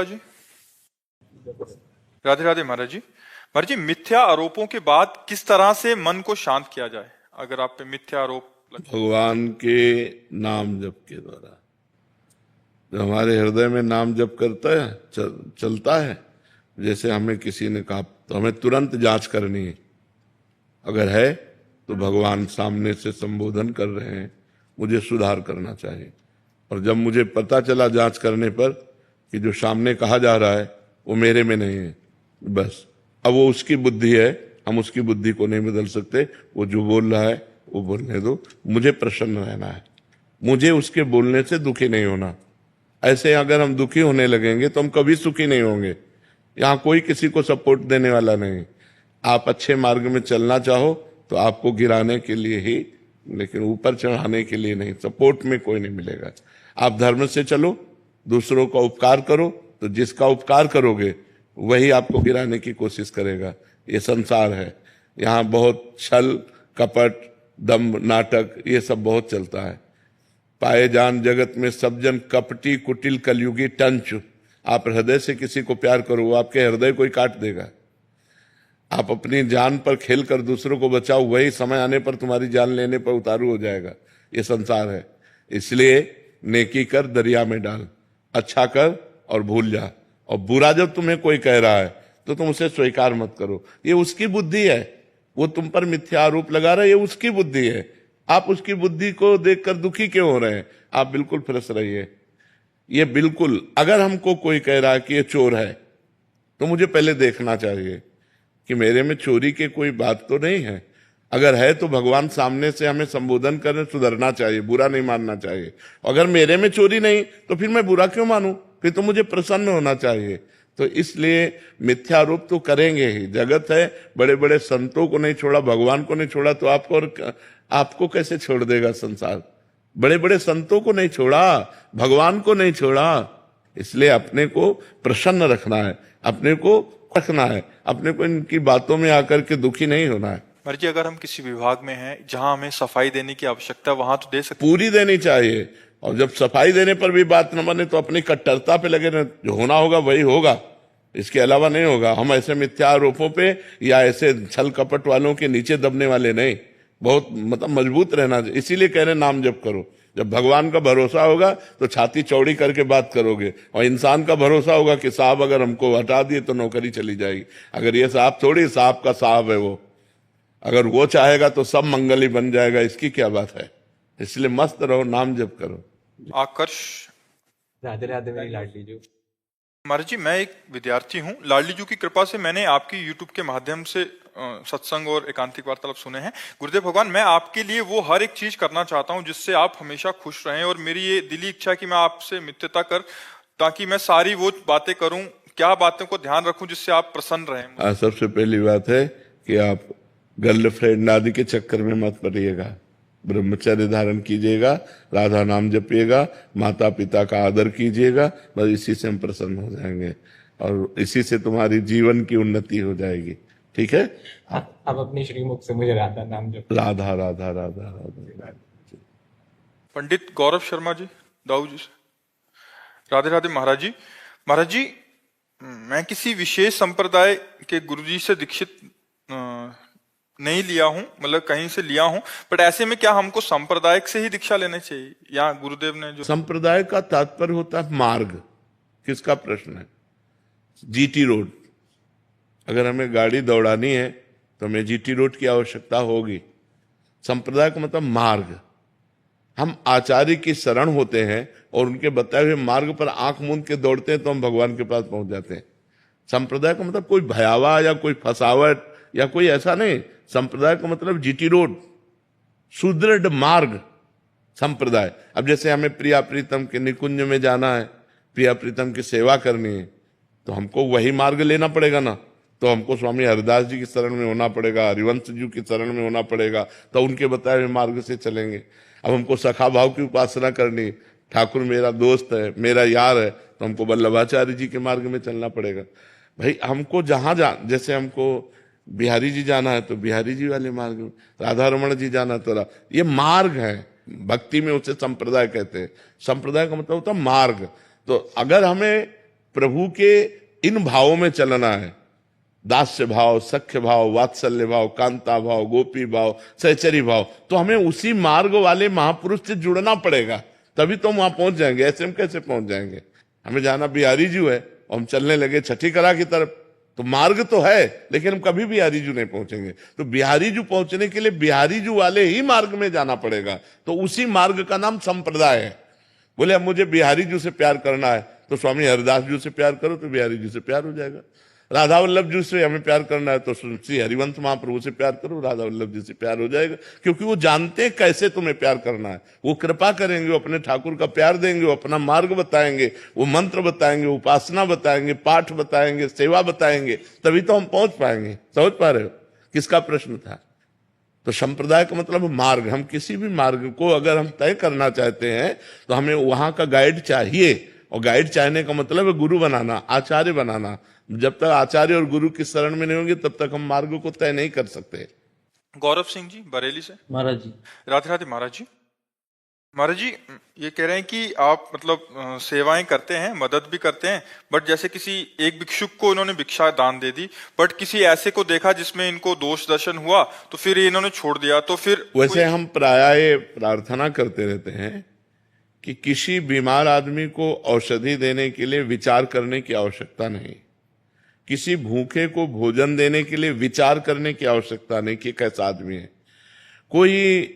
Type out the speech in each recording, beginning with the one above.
जी राधे राधे महाराज जी। महाराज जी, मिथ्या आरोपों के बाद किस तरह से मन को शांत किया जाए अगर आप पे मिथ्या आरोप भगवान के नाम जप के द्वारा जो हमारे हृदय में नाम जप करता है चलता है। जैसे हमें किसी ने कहा तो हमें तुरंत जांच करनी है, अगर है तो भगवान सामने से संबोधन कर रहे हैं, मुझे सुधार करना चाहिए। और जब मुझे पता चला जांच करने पर कि जो सामने कहा जा रहा है वो मेरे में नहीं है, बस अब वो उसकी बुद्धि है, हम उसकी बुद्धि को नहीं बदल सकते। वो जो बोल रहा है वो बोलने दो, मुझे प्रसन्न रहना है, मुझे उसके बोलने से दुखी नहीं होना। ऐसे अगर हम दुखी होने लगेंगे तो हम कभी सुखी नहीं होंगे। यहाँ कोई किसी को सपोर्ट देने वाला नहीं। आप अच्छे मार्ग में चलना चाहो तो आपको गिराने के लिए ही, लेकिन ऊपर चढ़ाने के लिए नहीं। सपोर्ट में कोई नहीं मिलेगा। आप धर्म से चलो, दूसरों का उपकार करो, तो जिसका उपकार करोगे वही आपको गिराने की कोशिश करेगा। ये संसार है, यहाँ बहुत छल कपट दम्भ नाटक ये सब बहुत चलता है। पाए जान जगत में सब जन कपटी कुटिल कलयुगी टंच। आप हृदय से किसी को प्यार करो, वो आपके हृदय को ही काट देगा। आप अपनी जान पर खेल कर दूसरों को बचाओ, वही समय आने पर तुम्हारी जान लेने पर उतारू हो जाएगा। ये संसार है, इसलिए नेकी कर दरिया में डाल, अच्छा कर और भूल जा। और बुरा जब तुम्हें कोई कह रहा है तो तुम उसे स्वीकार मत करो। ये उसकी बुद्धि है, वो तुम पर मिथ्या आरोप लगा रहा है, ये उसकी बुद्धि है। आप उसकी बुद्धि को देखकर दुखी क्यों हो रहे हैं? आप बिल्कुल फ्रेश रहिए। ये बिल्कुल, अगर हमको कोई कह रहा है कि ये चोर है तो मुझे पहले देखना चाहिए कि मेरे में चोरी की कोई बात तो नहीं है। अगर है तो भगवान सामने से हमें संबोधन करने सुधरना चाहिए, बुरा नहीं मानना चाहिए। अगर मेरे में चोरी नहीं तो फिर मैं बुरा क्यों मानूं? फिर तो मुझे प्रसन्न होना चाहिए। तो इसलिए मिथ्यारोप तो करेंगे ही। जगत है, बड़े बड़े संतों को नहीं छोड़ा, भगवान को नहीं छोड़ा, तो आपको कैसे छोड़ देगा संसार? बड़े बड़े संतों को नहीं छोड़ा, भगवान को नहीं छोड़ा। इसलिए अपने को प्रसन्न रखना है, अपने को रखना है, अपने को इनकी बातों में आकर के दुखी नहीं होना है। महाराज जी, अगर हम किसी विभाग में हैं जहां हमें सफाई देने की आवश्यकता, वहां तो दे सकते, पूरी देनी चाहिए। और जब सफाई देने पर भी बात न बने तो अपनी कट्टरता पे लगे, जो होना होगा वही होगा, इसके अलावा नहीं होगा। हम ऐसे मिथ्या आरोपों पे या ऐसे छल कपट वालों के नीचे दबने वाले नहीं, बहुत मतलब मजबूत रहना चाहिए। इसीलिए कह रहे नाम जप करो। जब भगवान का भरोसा होगा तो छाती चौड़ी करके बात करोगे, और इंसान का भरोसा होगा कि साहब अगर हमको हटा दिए तो नौकरी चली जाएगी। अगर ये साहब थोड़ी, साहब का साहब है वो, अगर वो चाहेगा तो सब मंगली बन जाएगा। इसकी क्या बात है? इसलिए मस्त रहो, नाम जप करो। आकर्ष राधे राधे मेरी लाडली जी। महाराज जी, मैं एक विद्यार्थी हूँ। लाडली जी की कृपा से मैंने आपकी यूट्यूब के माध्यम से सत्संग और एकांतिक वार्तालाप सुने हैं। गुरुदेव भगवान, मैं आपके लिए वो हर एक चीज करना चाहता हूँ जिससे आप हमेशा खुश रहें, और मेरी ये दिली इच्छा है कि मैं आपसे मित्रता कर, ताकि मैं सारी वो बातें करूं, क्या बातों को ध्यान रखूं जिससे आप प्रसन्न रहें। सबसे पहली बात है कि आप गर्लफ्रेंड आदि के चक्कर में मत पड़िएगा। ब्रह्मचर्य धारण कीजिएगा, राधा नाम जपिएगा, माता पिता का आदर कीजिएगा, बस इसी से हम प्रसन्न हो जाएंगे और इसी से तुम्हारी जीवन की उन्नति हो जाएगी। ठीक है? अब अपनी श्रीमुख से मुझे राधा नाम जप। राधा राधा राधा राधा। पंडित गौरव शर्मा जी, दाऊ जी से राधे राधे। महाराज जी, महाराज जी, मैं किसी विशेष संप्रदाय के गुरुजी से दीक्षित नहीं लिया हूं, मतलब कहीं से लिया हूं, बट ऐसे में क्या हमको सांप्रदायिक से ही दीक्षा लेनी चाहिए या गुरुदेव ने जो? संप्रदाय का तात्पर्य होता है मार्ग। किसका प्रश्न है? GT road. अगर हमें गाड़ी दौड़ानी है तो हमें जीटी रोड की आवश्यकता होगी। संप्रदाय का मतलब मार्ग। हम आचार्य की शरण होते हैं और उनके बताए हुए मार्ग पर आंख मूंद के दौड़ते हैं तो हम भगवान के पास पहुंच जाते हैं। संप्रदाय का मतलब कोई भयावा या कोई फसावट या कोई ऐसा नहीं। संप्रदाय का मतलब जीटी रोड, सुदृढ़ मार्ग संप्रदाय। अब जैसे हमें प्रिया प्रीतम के निकुंज में जाना है, प्रिया प्रीतम की सेवा करनी है, तो हमको वही मार्ग लेना पड़ेगा ना। तो हमको स्वामी हरिदास जी की शरण में होना पड़ेगा, हरिवंश जी की शरण में होना पड़ेगा, तो उनके बताए हुए मार्ग से चलेंगे। अब हमको सखा भाव की उपासना करनी, ठाकुर मेरा दोस्त है, मेरा यार है, तो हमको वल्लभाचार्य जी के मार्ग में चलना पड़ेगा। भाई हमको जैसे हमको बिहारी जी जाना है तो बिहारी जी वाले मार्ग में, राधा रमण जी जाना तो ये मार्ग है। भक्ति में उसे संप्रदाय कहते हैं। संप्रदाय का मतलब होता है मार्ग। तो अगर हमें प्रभु के इन भावों में चलना है, दास्य भाव, सख्य भाव, वात्सल्य भाव, कांता भाव, गोपी भाव, सहचरी भाव, तो हमें उसी मार्ग वाले महापुरुष से जुड़ना पड़ेगा, तभी तो हम वहां पहुंच जाएंगे। ऐसे हम कैसे पहुंच जाएंगे? हमें जाना बिहारी जू है और हम चलने लगे छठी कला की तरफ, तो मार्ग तो है लेकिन हम कभी बिहारी जू नहीं पहुंचेंगे। तो बिहारी जू पहुंचने के लिए बिहारी जू वाले ही मार्ग में जाना पड़ेगा, तो उसी मार्ग का नाम संप्रदाय है। बोले अब मुझे बिहारी जू से प्यार करना है तो स्वामी हरिदास जू से प्यार करो तो बिहारी जू से प्यार हो जाएगा। राधा वल्लभ जी से हमें प्यार करना है तो श्री हरिवंश महाप्रभु से प्यार करो, राधा वल्लभ जी से प्यार हो जाएगा, क्योंकि वो जानते हैं कैसे तुम्हें प्यार करना है। वो कृपा करेंगे, वो अपने ठाकुर का प्यार देंगे, वो अपना मार्ग बताएंगे, वो मंत्र बताएंगे, उपासना बताएंगे, पाठ बताएंगे, सेवा बताएंगे, तभी तो हम पहुंच पाएंगे। समझ पा रहे हो किसका प्रश्न था? तो संप्रदाय का मतलब मार्ग। हम किसी भी मार्ग को अगर हम तय करना चाहते हैं तो हमें वहां का गाइड चाहिए, और गाइड चाहने का मतलब है गुरु बनाना, आचार्य बनाना। जब तक आचार्य और गुरु की शरण में नहीं होंगे तब तक हम मार्ग को तय नहीं कर सकते। गौरव सिंह जी बरेली से। महाराज जी। राधे राधे महाराज जी। महाराज जी ये कह रहे हैं कि आप मतलब सेवाएं करते हैं, मदद भी करते हैं, बट जैसे किसी एक भिक्षुक को इन्होंने भिक्षा दान दे दी, बट किसी ऐसे को देखा जिसमें इनको दोष दर्शन हुआ तो फिर इन्होंने छोड़ दिया, तो फिर वैसे हम प्रायः प्रार्थना करते रहते हैं कि किसी बीमार आदमी को औषधि देने के लिए विचार करने की आवश्यकता नहीं, किसी भूखे को भोजन देने के लिए विचार करने की आवश्यकता नहीं कि कैसा आदमी है। कोई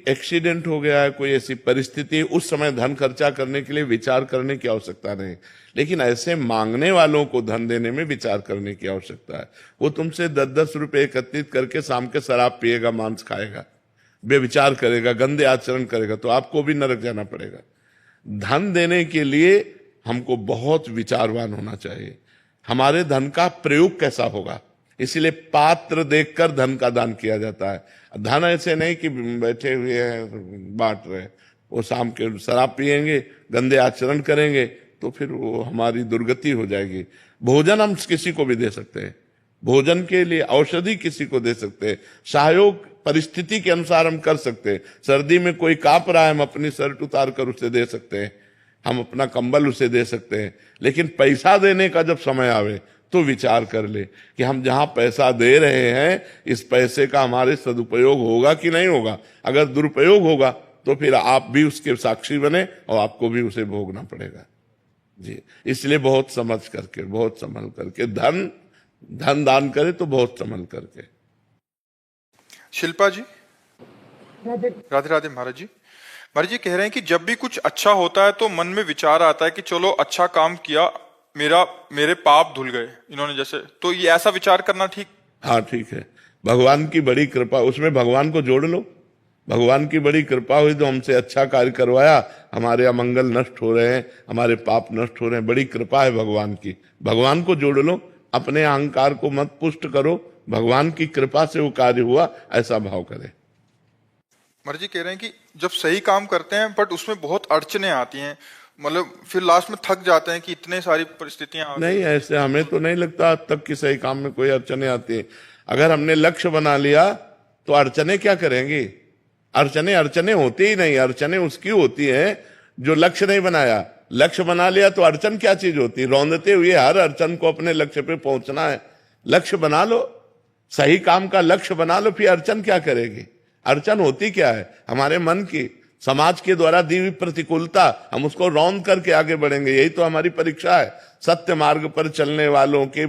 एक्सीडेंट हो गया है, कोई ऐसी परिस्थिति, उस समय धन खर्चा करने के लिए विचार करने की आवश्यकता नहीं, लेकिन ऐसे मांगने वालों को धन देने में विचार करने की आवश्यकता है। वो तुमसे 10-10 रुपए एकत्रित करके शाम के शराब पिएगा, मांस खाएगा, बेविचार करेगा, गंदे आचरण करेगा, तो आपको भी नरक जाना पड़ेगा। धन देने के लिए हमको बहुत विचारवान होना चाहिए, हमारे धन का प्रयोग कैसा होगा, इसलिए पात्र देखकर धन का दान किया जाता है। धन ऐसे नहीं कि बैठे हुए हैं बांट रहे, वो शाम के शराब पिएंगे, गंदे आचरण करेंगे, तो फिर वो हमारी दुर्गति हो जाएगी। भोजन हम किसी को भी दे सकते हैं, भोजन के लिए औषधि किसी को दे सकते हैं, सहयोग परिस्थिति के अनुसार हम कर सकते हैं। सर्दी में कोई कांप रहा है, हम अपनी शर्ट उतार कर उसे दे सकते हैं, हम अपना कंबल उसे दे सकते हैं, लेकिन पैसा देने का जब समय आवे तो विचार कर ले कि हम जहां पैसा दे रहे हैं इस पैसे का हमारे सदुपयोग होगा कि नहीं होगा। अगर दुरुपयोग होगा तो फिर आप भी उसके साक्षी बने और आपको भी उसे भोगना पड़ेगा जी। इसलिए बहुत समझ करके, बहुत संभल करके धन दान करे तो बहुत संभल करके। शिल्पा जी। राधे राधे महाराज जी। महाराज जी कह रहे हैं कि जब भी कुछ अच्छा होता है तो मन में विचार आता है कि चलो अच्छा काम किया, मेरे पाप धुल गए इन्होंने जैसे, तो ये ऐसा विचार करना ठीक? हाँ ठीक है, भगवान की बड़ी कृपा, उसमें भगवान को जोड़ लो। भगवान की बड़ी कृपा हुई तो हमसे अच्छा कार्य करवाया, हमारे अमंगल नष्ट हो रहे हैं, हमारे पाप नष्ट हो रहे हैं, बड़ी कृपा है भगवान की। भगवान को जोड़ लो, अपने अहंकार को मत पुष्ट करो, भगवान की कृपा से वो कार्य हुआ ऐसा भाव करें। महाराज जी कह रहे हैं कि जब सही काम करते हैं बट उसमें बहुत अड़चने आती हैं, मतलब फिर लास्ट में थक जाते हैं कि इतने सारी परिस्थितियां नहीं, ऐसे हमें तो नहीं लगता अब तक कि सही काम में कोई अड़चने आती है। अगर हमने लक्ष्य बना लिया तो अड़चने क्या करेंगी? अड़चने होती ही नहीं, अड़चने उसकी होती है जो लक्ष्य नहीं बनाया। लक्ष्य बना लिया तो अड़चन क्या चीज होती है? रौंदते हुए हर अड़चन को अपने लक्ष्य पे पहुंचना है। लक्ष्य बना लो, सही काम का लक्ष्य बना लो, फिर अड़चन क्या करेगी? अड़चन होती क्या है? हमारे मन की, समाज के द्वारा दी हुई प्रतिकूलता, हम उसको रौंद करके आगे बढ़ेंगे, यही तो हमारी परीक्षा है। सत्य मार्ग पर चलने वालों के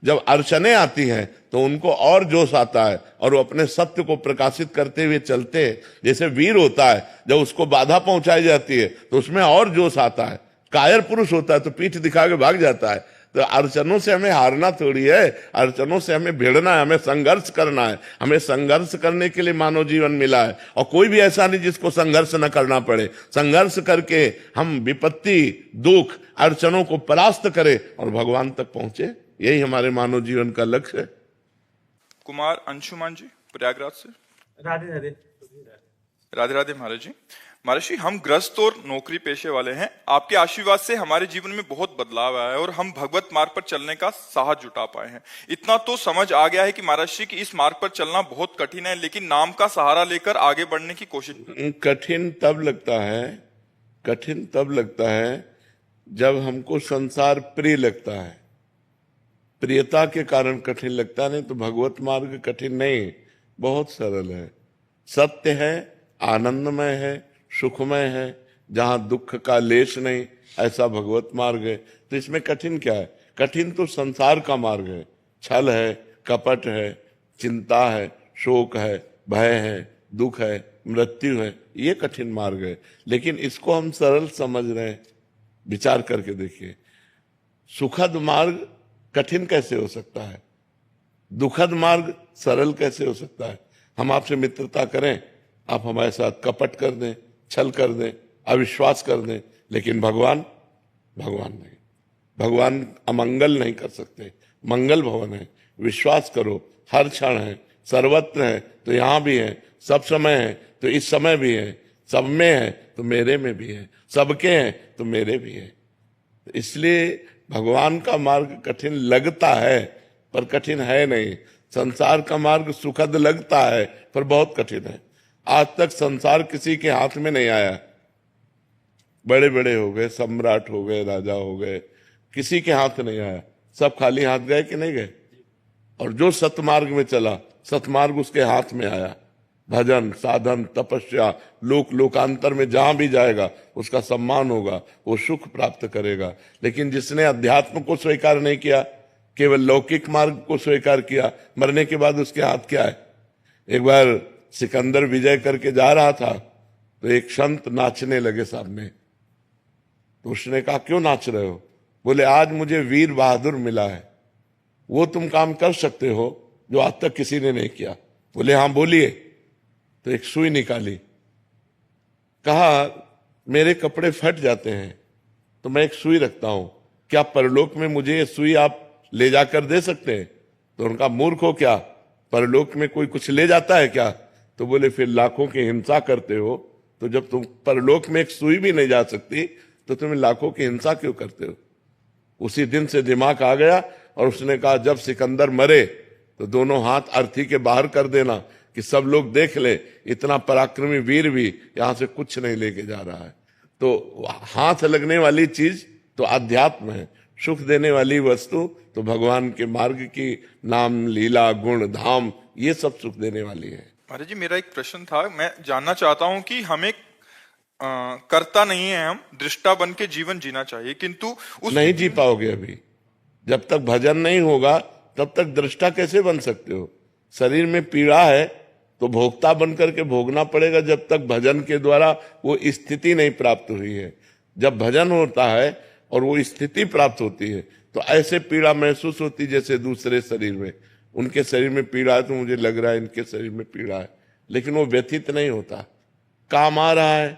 जब अड़चने आती हैं तो उनको और जोश आता है और वो अपने सत्य को प्रकाशित करते हुए चलते हैं। जैसे वीर होता है, जब उसको बाधा पहुंचाई जाती है तो उसमें और जोश आता है। कायर पुरुष होता है तो पीठ दिखा के भाग जाता है। तो अड़चनों से हमें हारना थोड़ी है, अड़चनों से हमें भिड़ना है, हमें संघर्ष करना है। हमें संघर्ष करने के लिए मानव जीवन मिला है और कोई भी ऐसा नहीं जिसको संघर्ष न करना पड़े। संघर्ष करके हम विपत्ति, दुख, अड़चनों को परास्त करें और भगवान तक पहुंचे, यही हमारे मानव जीवन का लक्ष्य है। कुमार अंशुमान जी प्रयागराज से। राधे राधे। राधे राधे महाराज जी। महाराज जी हम गृहस्थ और नौकरी पेशे वाले हैं, आपके आशीर्वाद से हमारे जीवन में बहुत बदलाव आया है और हम भगवत मार्ग पर चलने का साहस जुटा पाए हैं। इतना तो समझ आ गया है कि महाराज जी की इस मार्ग पर चलना बहुत कठिन है, लेकिन नाम का सहारा लेकर आगे बढ़ने की कोशिश। कठिन तब लगता है जब हमको संसार प्रिय लगता है, प्रियता के कारण कठिन लगता नहीं, तो भगवत मार्ग कठिन नहीं, बहुत सरल है, सत्य है, आनंदमय है, सुखमय है, जहां दुख का लेश नहीं, ऐसा भगवत मार्ग है। तो इसमें कठिन क्या है? कठिन तो संसार का मार्ग है, छल है, कपट है, चिंता है, शोक है, भय है, दुख है, मृत्यु है, ये कठिन मार्ग है। लेकिन इसको हम सरल समझ रहे हैं। विचार करके देखिए, सुखद मार्ग कठिन कैसे हो सकता है? दुखद मार्ग सरल कैसे हो सकता है? हम आपसे मित्रता करें, आप हमारे साथ कपट कर दें, छल कर दें, अविश्वास कर दें, लेकिन भगवान नहीं। भगवान अमंगल नहीं कर सकते, मंगल भवन है। विश्वास करो, हर क्षण है, सर्वत्र है तो यहां भी है, सब समय है तो इस समय भी है, सब में है तो मेरे में भी है, सबके हैं तो मेरे भी है। इसलिए भगवान का मार्ग कठिन लगता है पर कठिन है नहीं। संसार का मार्ग सुखद लगता है पर बहुत कठिन है। आज तक संसार किसी के हाथ में नहीं आया। बड़े बड़े हो गए, सम्राट हो गए, राजा हो गए, किसी के हाथ नहीं आया। सब खाली हाथ गए कि नहीं गए? और जो सतमार्ग में चला, सतमार्ग उसके हाथ में आया। भजन, साधन, तपस्या, लोकांतर में जहां भी जाएगा उसका सम्मान होगा, वो सुख प्राप्त करेगा। लेकिन जिसने अध्यात्म को स्वीकार नहीं किया, केवल लौकिक मार्ग को स्वीकार किया, मरने के बाद उसके हाथ क्या है? एक बार सिकंदर विजय करके जा रहा था तो एक संत नाचने लगे सामने। तो उसने कहा, क्यों नाच रहे हो? बोले, आज मुझे वीर बहादुर मिला है, वो तुम काम कर सकते हो जो आज तक किसी ने नहीं किया। बोले, हाँ बोलिए। तो एक सुई निकाली, कहा, मेरे कपड़े फट जाते हैं तो मैं एक सुई रखता हूं, क्या परलोक में मुझे ये सुई आप ले जाकर दे सकते हैं? तो उनका, मूर्ख हो क्या, परलोक में कोई कुछ ले जाता है क्या? तो बोले, फिर लाखों की हिंसा करते हो, तो जब तुम परलोक में एक सुई भी नहीं जा सकती तो तुम्हें लाखों की हिंसा क्यों करते हो? उसी दिन से दिमाग आ गया और उसने कहा, जब सिकंदर मरे तो दोनों हाथ अर्थी के बाहर कर देना कि सब लोग देख ले, इतना पराक्रमी वीर भी यहां से कुछ नहीं लेके जा रहा है। तो हाथ लगने वाली चीज तो अध्यात्म है, सुख देने वाली वस्तु तो भगवान के मार्ग की नाम, लीला, गुण, धाम, ये सब सुख देने वाली है। महाराज जी, मेरा एक प्रश्न था, मैं जानना चाहता हूं कि हमें करता नहीं है, हम दृष्टा बन के जीवन जीना चाहिए, किंतु नहीं जी पाओगे अभी। जब तक भजन नहीं होगा तब तक दृष्टा कैसे बन सकते हो? शरीर में पीड़ा है तो भोक्ता बन करके भोगना पड़ेगा जब तक भजन के द्वारा वो स्थिति नहीं प्राप्त हुई है। जब भजन होता है और वो स्थिति प्राप्त होती है तो ऐसे पीड़ा महसूस होती जैसे दूसरे शरीर में। उनके शरीर में पीड़ा है तो मुझे लग रहा है इनके शरीर में पीड़ा है, लेकिन वो व्यथित नहीं होता। काम आ रहा है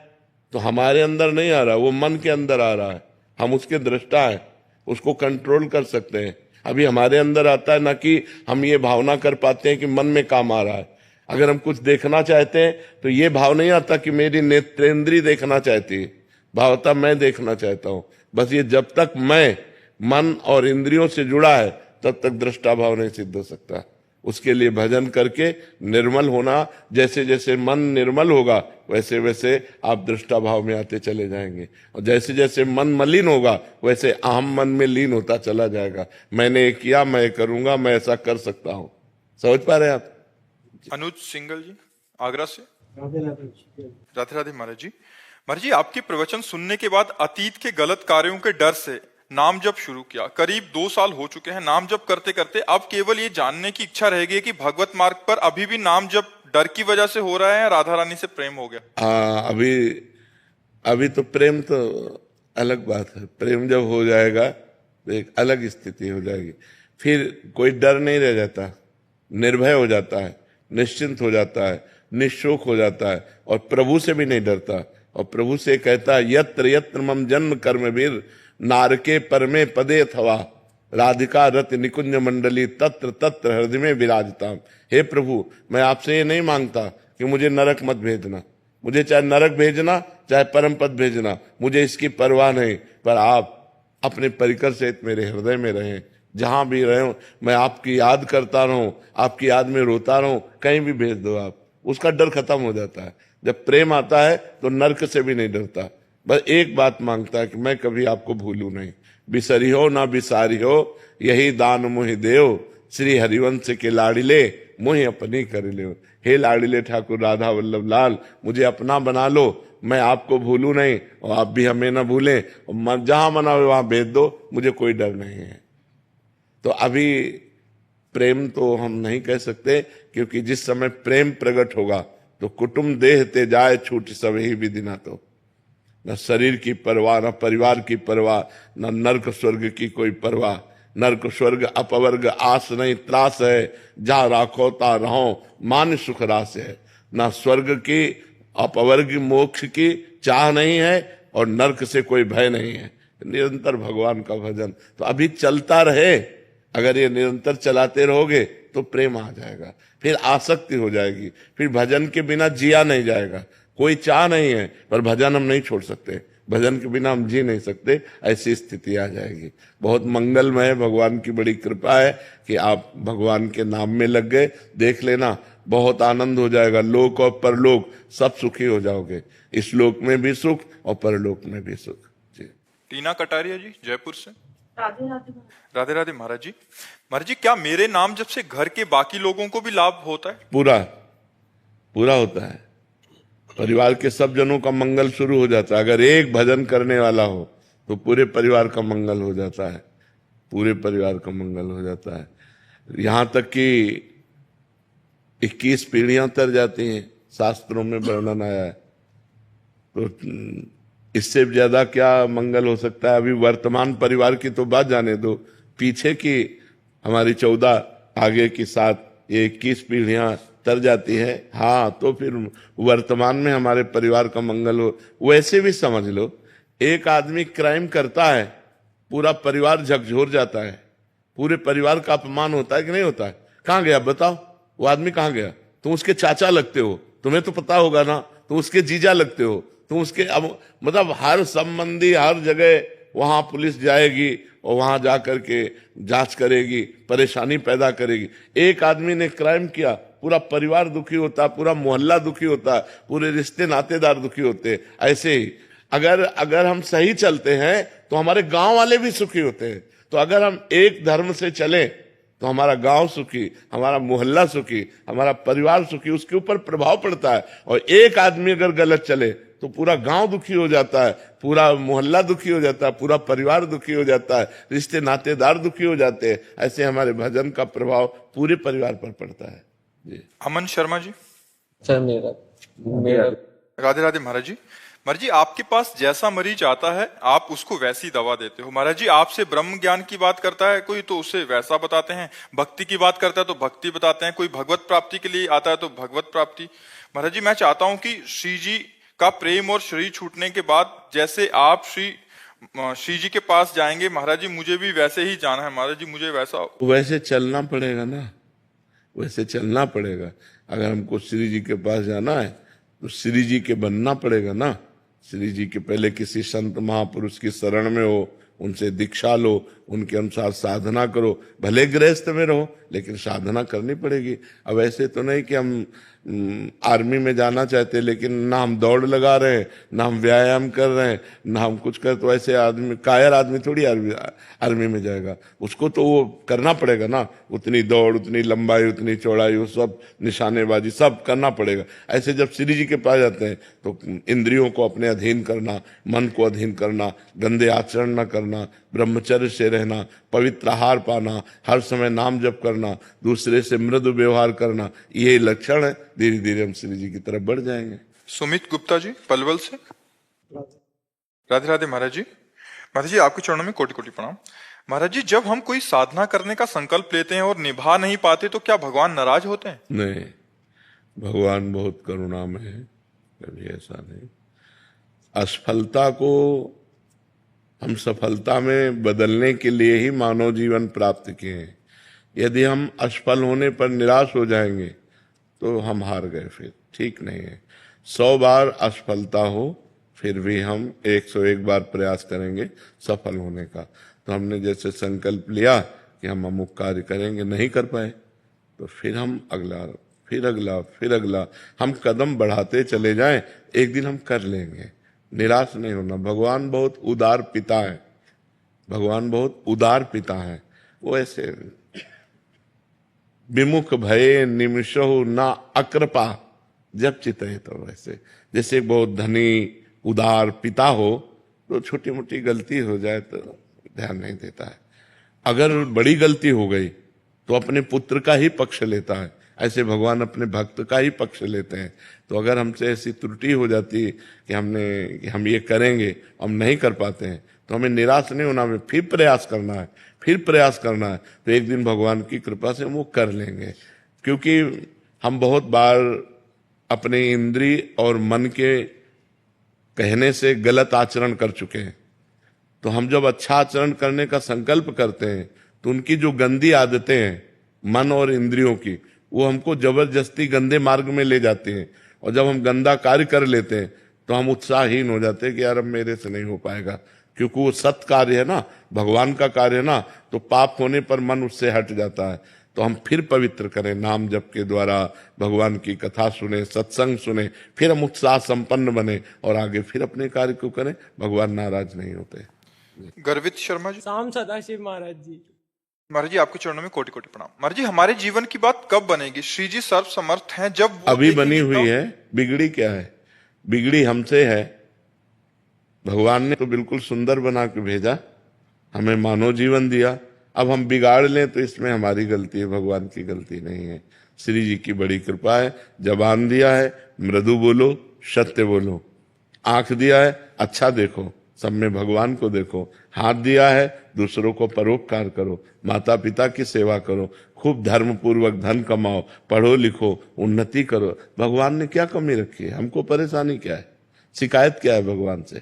तो हमारे अंदर नहीं आ रहा, वो मन के अंदर आ रहा है। हम उसके दृष्टा है, उसको कंट्रोल कर सकते हैं। अभी हमारे अंदर आता है ना कि हम ये भावना कर पाते हैं कि मन में काम आ रहा है। अगर हम कुछ देखना चाहते हैं तो ये भाव नहीं आता कि मेरी नेत्रेंद्री देखना चाहती है, भावता मैं देखना चाहता हूं। बस ये जब तक मैं मन और इंद्रियों से जुड़ा है तब तक दृष्टा भाव नहीं सिद्ध हो सकता। उसके लिए भजन करके निर्मल होना, जैसे जैसे मन निर्मल होगा वैसे वैसे आप दृष्टा भाव में आते चले जाएंगे, और जैसे जैसे मन मलिन होगा वैसे अहम मन में लीन होता चला जाएगा। मैंने ये किया, मैं करूंगा, मैं ऐसा कर सकता हूं। समझ पा रहे हैं आप? अनुज सिंगल जी, आगरा से। राधे राधे महाराज जी। महाराज जी, आपके प्रवचन सुनने के बाद अतीत के गलत कार्यों के डर से नाम जप शुरू किया। करीब 2 साल हो चुके हैं नाम जप करते करते। अब केवल ये जानने की इच्छा रह गई कि भगवत मार्ग पर अभी भी नाम जप डर की वजह से हो रहा है, राधा रानी से प्रेम हो गया? अभी तो प्रेम तो अलग बात है। प्रेम जब हो जाएगा तो एक अलग स्थिति हो जाएगी, फिर कोई डर नहीं रह जाता, निर्भय हो जाता है, निश्चिंत हो जाता है, निशोक हो जाता है, और प्रभु से भी नहीं डरता। और प्रभु से कहता है, यत्र यत्र मम जन्म कर्म वीर नारके परमे पदे अथवा राधिका रत निकुंज मंडली तत्र तत्र हृदय में विराजता। हे प्रभु, मैं आपसे ये नहीं मांगता कि मुझे नरक मत भेजना, मुझे चाहे नरक भेजना चाहे परम पद भेजना, मुझे इसकी परवाह नहीं, पर आप अपने परिकर सहित मेरे हृदय में रहें। जहां भी रहो मैं आपकी याद करता रहूं, आपकी याद में रोता रहूं, कहीं भी भेज दो आप। उसका डर खत्म हो जाता है। जब प्रेम आता है तो नरक से भी नहीं डरता। बस एक बात मांगता है कि मैं कभी आपको भूलूं नहीं। बिसरी हो ना बिसारी हो, यही दान मुहि देव, श्री हरिवंश के लाडिले मुहि अपनी कर ले। हे लाडिले ठाकुर राधा वल्लभ लाल, मुझे अपना बना लो, मैं आपको भूलूं नहीं और आप भी हमें ना भूलें, और जहां मना हो वहां भेज दो, मुझे कोई डर नहीं है। तो अभी प्रेम तो हम नहीं कह सकते, क्योंकि जिस समय प्रेम प्रकट होगा तो कुटुंब देह ते जाए छूट सब ही विधि ना। तो न शरीर की परवाह, न परिवार की परवाह, न नरक स्वर्ग की कोई परवाह। नरक स्वर्ग अपवर्ग आस नहीं त्रास है, जा राखो ता रहो मान सुख रास है। न स्वर्ग की अपवर्ग मोक्ष की चाह नहीं है, और नरक से कोई भय नहीं है। निरंतर भगवान का भजन तो अभी चलता रहे। अगर ये निरंतर चलाते रहोगे तो प्रेम आ जाएगा, फिर आसक्ति हो जाएगी, फिर भजन के बिना जिया नहीं जाएगा। कोई चाह नहीं है पर भजन हम नहीं छोड़ सकते, भजन के बिना हम जी नहीं सकते, ऐसी स्थिति आ जाएगी। बहुत मंगलमय है, भगवान की बड़ी कृपा है कि आप भगवान के नाम में लग गए। देख लेना, बहुत आनंद हो जाएगा। लोक और परलोक सब सुखी हो जाओगे, इस लोक में भी सुख और परलोक में भी सुख। जी। टीना कटारिया जी जयपुर से। राधे राधे। राधे राधे महाराज जी। महाराज जी, क्या मेरे नाम जब से घर के बाकी लोगों को भी लाभ होता है? पूरा पूरा होता है। परिवार के सब जनों का मंगल शुरू हो जाता है। अगर एक भजन करने वाला हो तो पूरे परिवार का मंगल हो जाता है, पूरे परिवार का मंगल हो जाता है। यहां तक कि 21 पीढ़ियां तर जाती हैं, शास्त्रों में वर्णन आया है। तो इससे ज्यादा क्या मंगल हो सकता है? अभी वर्तमान परिवार की तो बात जाने दो, पीछे की हमारी 14 आगे की 7, ये 21 पीढ़ियां तर जाती है। हाँ, तो फिर वर्तमान में हमारे परिवार का मंगल हो। वैसे भी समझ लो, एक आदमी क्राइम करता है, पूरा परिवार झकझोर जाता है, पूरे परिवार का अपमान होता है कि नहीं होता है? कहां गया बताओ वो आदमी, कहां गया? तुम उसके चाचा लगते हो, तुम्हें तो पता होगा ना, तुम उसके जीजा लगते हो, तुम उसके मतलब हर संबंधी हर जगह वहां पुलिस जाएगी और वहां जाकर के जांच करेगी, परेशानी पैदा करेगी। एक आदमी ने क्राइम किया, पूरा परिवार दुखी होता, पूरा मोहल्ला दुखी होता, पूरे रिश्ते नातेदार दुखी होते। ऐसे ही अगर हम सही चलते हैं तो हमारे गांव वाले भी सुखी होते हैं। तो अगर हम एक धर्म से चले तो हमारा गांव सुखी, हमारा मोहल्ला सुखी, हमारा परिवार सुखी, उसके ऊपर प्रभाव पड़ता है। और एक आदमी अगर गलत चले तो पूरा गांव दुखी हो जाता है, पूरा मोहल्ला दुखी हो जाता है, पूरा परिवार दुखी हो जाता है, रिश्ते नातेदार दुखी हो जाते हैं। ऐसे हमारे भजन का प्रभाव पूरे परिवार पर पड़ता है। जी। अमन शर्मा जी। सर मेरा राधे राधे महाराज जी। महाराज जी, आपके पास जैसा मरीज आता है आप उसको वैसी दवा देते हो। महाराज जी, आपसे ब्रह्म ज्ञान की बात करता है कोई तो उसे वैसा बताते हैं, भक्ति की बात करता है तो भक्ति बताते हैं, कोई भगवत प्राप्ति के लिए आता है तो भगवत प्राप्ति। महाराज जी, मैं चाहता हूं कि श्री जी का प्रेम और शरीर छूटने के बाद जैसे आप श्री जी के पास जाएंगे, महाराज जी मुझे भी वैसे ही जाना है। महाराज जी मुझे वैसे चलना पड़ेगा ना, वैसे चलना पड़ेगा। अगर हमको श्री जी के पास जाना है तो श्री जी के बनना पड़ेगा ना। श्री जी के पहले किसी संत महापुरुष की शरण में हो, उनसे दीक्षा लो, उनके अनुसार साधना करो। भले गृहस्थ में रहो लेकिन साधना करनी पड़ेगी। अब ऐसे तो नहीं कि हम आर्मी में जाना चाहते लेकिन ना हम दौड़ लगा रहे हैं, ना हम व्यायाम कर रहे हैं, ना हम कुछ कर, तो ऐसे आदमी कायर आदमी थोड़ी आर्मी में जाएगा। उसको तो वो करना पड़ेगा ना, उतनी दौड़, उतनी लंबाई, उतनी चौड़ाई, वो सब निशानेबाजी सब करना पड़ेगा। ऐसे जब श्री जी के पास जाते हैं तो इंद्रियों को अपने अधीन करना, मन को अधीन करना, गंदे आचरण न करना, ब्रह्मचर्य से रहना, पवित्र आहार पाना, हर समय नाम जप करना, दूसरे से मृदु व्यवहार करना, ये लक्षण है। धीरे धीरे हम श्री जी की तरफ बढ़ जाएंगे। सुमित गुप्ता जी पलवल से। राधे राधे महाराज जी। महाराज जी, आपके चरणों में कोटि कोटि प्रणाम। महाराज जी, जब हम कोई साधना करने का संकल्प लेते हैं और निभा नहीं पाते तो क्या भगवान नाराज होते हैं? नहीं, भगवान बहुत करुणामय है, कभी ऐसा नहीं। असफलता को हम सफलता में बदलने के लिए ही मानव जीवन प्राप्त किए हैं। यदि हम असफल होने पर निराश हो जाएंगे तो हम हार गए, फिर ठीक नहीं है। 100 बार असफलता हो फिर भी हम 101 बार प्रयास करेंगे सफल होने का। तो हमने जैसे संकल्प लिया कि हम अमुक कार्य करेंगे, नहीं कर पाए तो फिर हम अगला, फिर अगला, फिर अगला, हम कदम बढ़ाते चले जाएं, एक दिन हम कर लेंगे। निराश नहीं होना। भगवान बहुत उदार पिता है, भगवान बहुत उदार पिता है। वो ऐसे विमुख भये निमिषो ना अकृपा जब चितय, तो वैसे जैसे बहुत धनी उदार पिता हो तो छोटी मोटी गलती हो जाए तो ध्यान नहीं देता है, अगर बड़ी गलती हो गई तो अपने पुत्र का ही पक्ष लेता है। ऐसे भगवान अपने भक्त का ही पक्ष लेते हैं। तो अगर हमसे ऐसी त्रुटि हो जाती कि हम ये करेंगे, हम नहीं कर पाते हैं, तो हमें निराश नहीं होना, हमें फिर प्रयास करना है, फिर प्रयास करना है। तो एक दिन भगवान की कृपा से वो कर लेंगे। क्योंकि हम बहुत बार अपने इंद्रिय और मन के कहने से गलत आचरण कर चुके हैं। तो हम जब अच्छा आचरण करने का संकल्प करते हैं तो उनकी जो गंदी आदतें हैं मन और इंद्रियों की, वो हमको जबरदस्ती गंदे मार्ग में ले जाती हैं। और जब हम गंदा कार्य कर लेते हैं तो हम उत्साहहीन हो जाते हैं कि यार अब मेरे से नहीं हो पाएगा, क्योंकि वो सत कार्य है ना, भगवान का कार्य है ना, तो पाप होने पर मन उससे हट जाता है। तो हम फिर पवित्र करें, नाम जप के द्वारा भगवान की कथा सुने, सत्संग सुने, फिर हम उत्साह संपन्न बने और आगे फिर अपने कार्य को करें। भगवान नाराज नहीं होते। गर्वित शर्मा जी। शाम सदाशिव महाराज जी। महाराज जी आपके चरणों में कोटि कोटि प्रणाम। महाराज जी हमारे जीवन की बात कब बनेगी? श्री जी सर्व समर्थ हैं, जब वो अभी बनी देखेंगे हुई तब। है। बिगड़ी क्या है? बिगड़ी हमसे है। भगवान ने तो बिल्कुल सुंदर बना के भेजा, हमें मानव जीवन दिया। अब हम बिगाड़ लें तो इसमें हमारी गलती है, भगवान की गलती नहीं है। श्री जी की बड़ी कृपा है। जबान दिया है, मृदु बोलो, सत्य बोलो। आंख दिया है, अच्छा देखो, सब में भगवान को देखो। हाथ दिया है, दूसरों को परोपकार करो, माता पिता की सेवा करो, खूब धर्म पूर्वक धन कमाओ, पढ़ो लिखो, उन्नति करो। भगवान ने क्या कमी रखी है? हमको परेशानी क्या है? शिकायत क्या है भगवान से?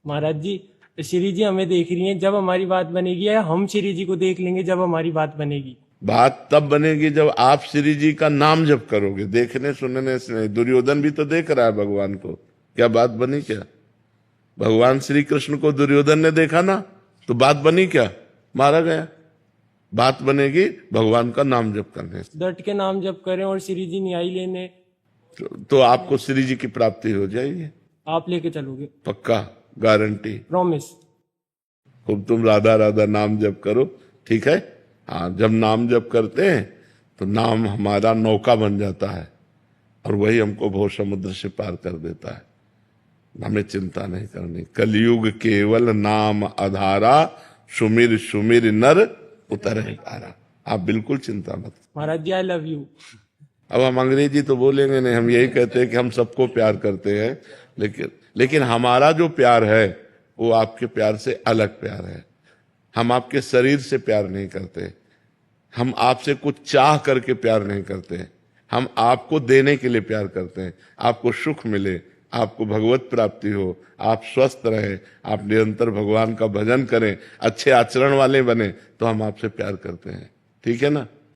महाराज जी श्री जी हमें देख रही हैं, जब हमारी बात बनेगी, या हम श्री जी को देख लेंगे जब हमारी बात बनेगी? बात तब बनेगी जब आप श्री जी का नाम जप करोगे। देखने सुनने से नहीं। दुर्योधन भी तो देख रहा है भगवान को, क्या बात बनी? क्या भगवान श्री कृष्ण को दुर्योधन ने देखा ना, तो बात बनी क्या? मारा गया। बात बनेगी भगवान का नाम जप करने से। डट के नाम जप करें और श्री जी न्याय लेने, तो आपको श्री जी की प्राप्ति हो जाएगी, आप लेके चलोगे? पक्का, गारंटी। प्रॉमिस। खूब तुम राधा राधा नाम जप करो, ठीक है? हाँ, जब नाम जप करते हैं तो नाम हमारा नौका बन जाता है और वही हमको भव समुद्र से पार कर देता है। हमें चिंता नहीं करनी। कलयुग केवल नाम आधारा, सुमिर सुमिर नर उतरे तारा। आप बिल्कुल चिंता मत। महाराज जी आई लव यू। अब हम अंग्रेजी तो बोलेंगे नहीं, हम यही कहते हैं कि हम सबको प्यार करते हैं, लेकिन हमारा जो प्यार है वो आपके प्यार से अलग प्यार है। हम आपके शरीर से प्यार नहीं करते, हम आपसे कुछ चाह करके प्यार नहीं करते, हम आपको देने के लिए प्यार करते हैं। आपको सुख मिले, आपको भगवत प्राप्ति हो, आप स्वस्थ रहे, आप निरंतर भगवान का भजन करें, अच्छे आचरण वाले बने, तो हम आपसे प्यार करते हैं। ठीक है ना?